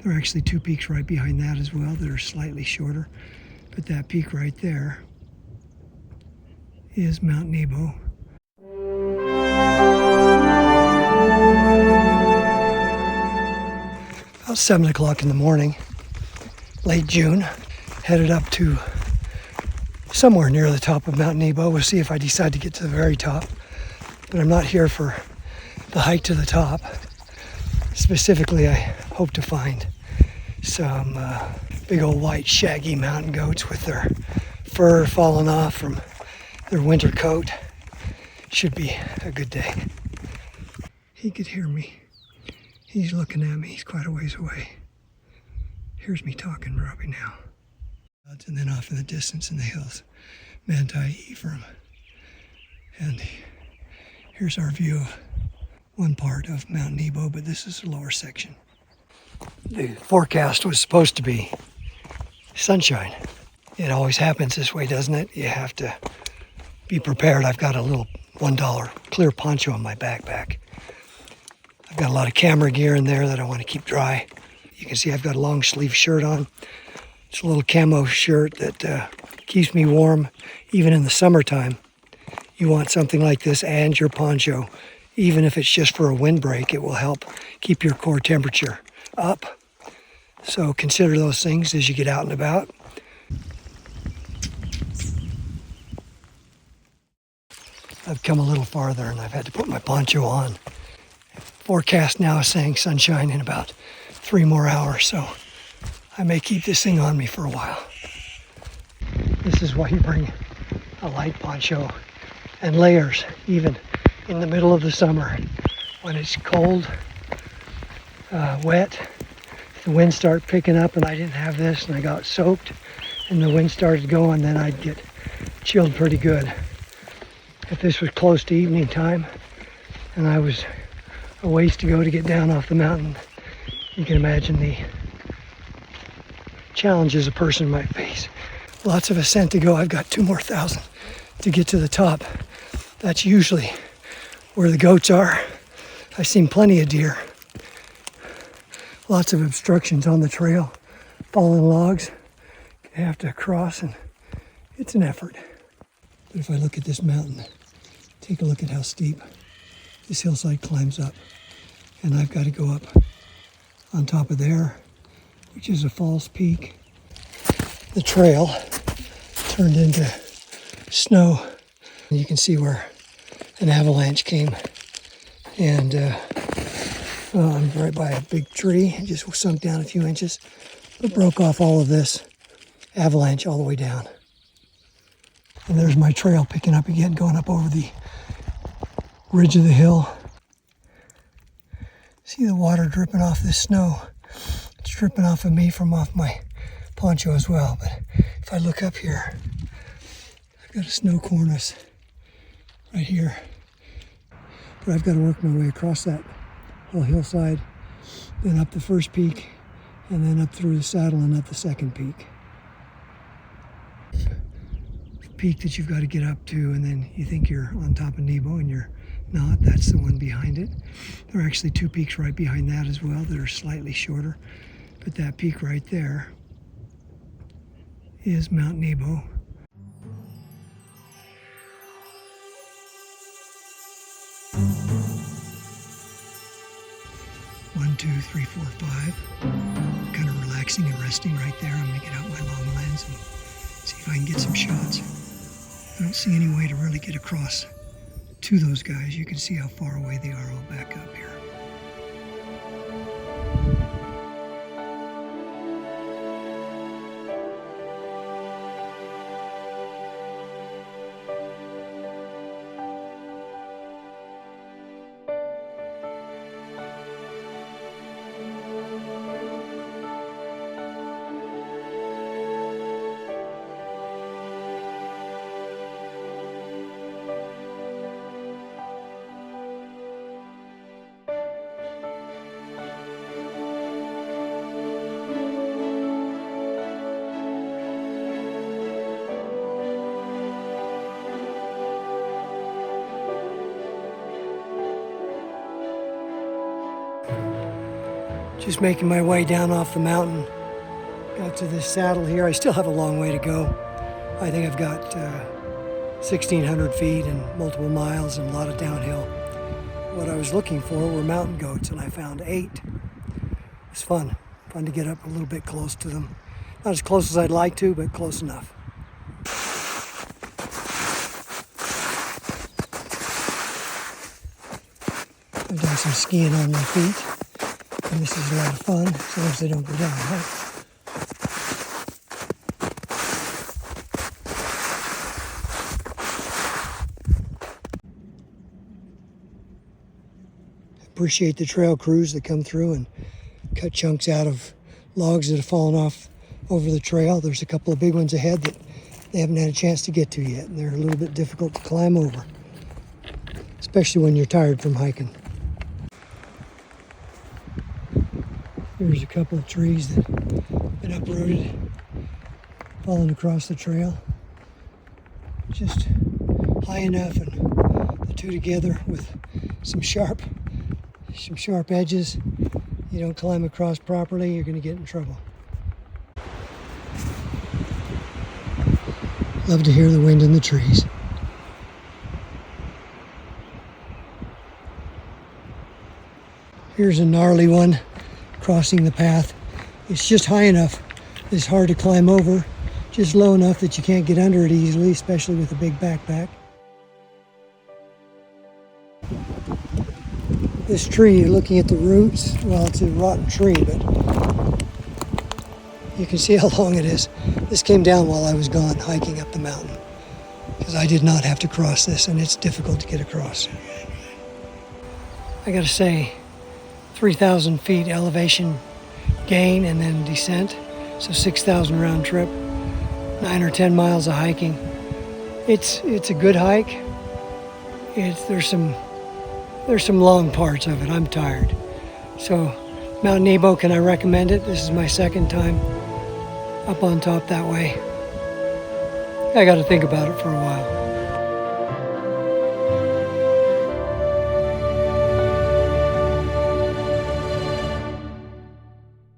There are actually two peaks right behind that as well that are slightly shorter. But that peak right there is Mount Nebo. About 7 o'clock in the morning, late June, headed up to somewhere near the top of Mount Nebo. We'll see if I decide to get to the very top. But I'm not here for the hike to the top. Specifically, I hope to find some big old white shaggy mountain goats with their fur falling off from their winter coat. Should be a good day. He could hear me. He's looking at me. He's quite a ways away. Hears me talking probably now. And then off in the distance in the hills, Manti Ephraim. And here's our view of one part of Mount Nebo, but this is the lower section. The forecast was supposed to be sunshine. It always happens this way, doesn't it? You have to be prepared. I've got a little $1 clear poncho in my backpack. I've got a lot of camera gear in there that I want to keep dry. You can see I've got a long sleeve shirt on. It's a little camo shirt that keeps me warm even in the summertime. You want something like this and your poncho. Even if it's just for a windbreak, it will help keep your core temperature up. So consider those things as you get out and about. I've come a little farther and I've had to put my poncho on. Forecast now is saying sunshine in about 3 more hours, so I may keep this thing on me for a while. This is why you bring a light poncho and layers, even in the middle of the summer. When it's cold, wet, the wind started picking up and I didn't have this and I got soaked and the wind started going, then I'd get chilled pretty good. If this was close to evening time and I was a ways to go to get down off the mountain, you can imagine the challenges a person might face. Lots of ascent to go. I've got 2 more thousand to get to the top. That's usually where the goats are. I've seen plenty of deer. Lots of obstructions on the trail, fallen logs you have to cross, and it's an effort. But if I look at this mountain, take a look at how steep this hillside climbs up. And I've got to go up on top of there, which is a false peak. The trail turned into snow. And you can see where an avalanche came. And I'm right by a big tree. It just sunk down a few inches, but broke off all of this avalanche all the way down. And there's my trail picking up again, going up over the ridge of the hill. See the water dripping off this snow. It's dripping off of me from off my poncho as well. But if I look up here, I've got a snow cornice right here. But I've got to work my way across that whole hillside, then up the first peak, and then up through the saddle and up the second peak. The peak that you've got to get up to, and then you think you're on top of Nebo, and you're not. That's the one behind it. There are actually 2 peaks right behind that as well that are slightly shorter. But that peak right there is Mount Nebo. One, two, three, four, 5. Kind of relaxing and resting right there. I'm going to get out my long lens and see if I can get some shots. I don't see any way to really get across to those guys. You can see how far away they are all back up here. Just making my way down off the mountain. Got to this saddle here. I still have a long way to go. I think I've got 1,600 feet and multiple miles and a lot of downhill. What I was looking for were mountain goats, and I found 8. It's fun to get up a little bit close to them. Not as close as I'd like to, but close enough. I've done some skiing on my feet, and this is a lot of fun, as long as they don't go down, right? Appreciate the trail crews that come through and cut chunks out of logs that have fallen off over the trail. There's a couple of big ones ahead that they haven't had a chance to get to yet, and they're a little bit difficult to climb over, especially when you're tired from hiking. Here's a couple of trees that have been uprooted, falling across the trail. Just high enough, and the two together with some sharp edges. You don't climb across properly, you're going to get in trouble. Love to hear the wind in the trees. Here's a gnarly one crossing the path. It's just high enough, it's hard to climb over, just low enough that you can't get under it easily, especially with a big backpack. This tree, looking at the roots, well, it's a rotten tree, but you can see how long it is. This came down while I was gone hiking up the mountain, because I did not have to cross this, and it's difficult to get across. I gotta say, 3,000 feet elevation gain and then descent, so 6,000 round trip, 9 or 10 miles of hiking. It's a good hike. There's some long parts of it. I'm tired. So Mount Nebo, can I recommend it? This is my second time up on top that way. I got to think about it for a while.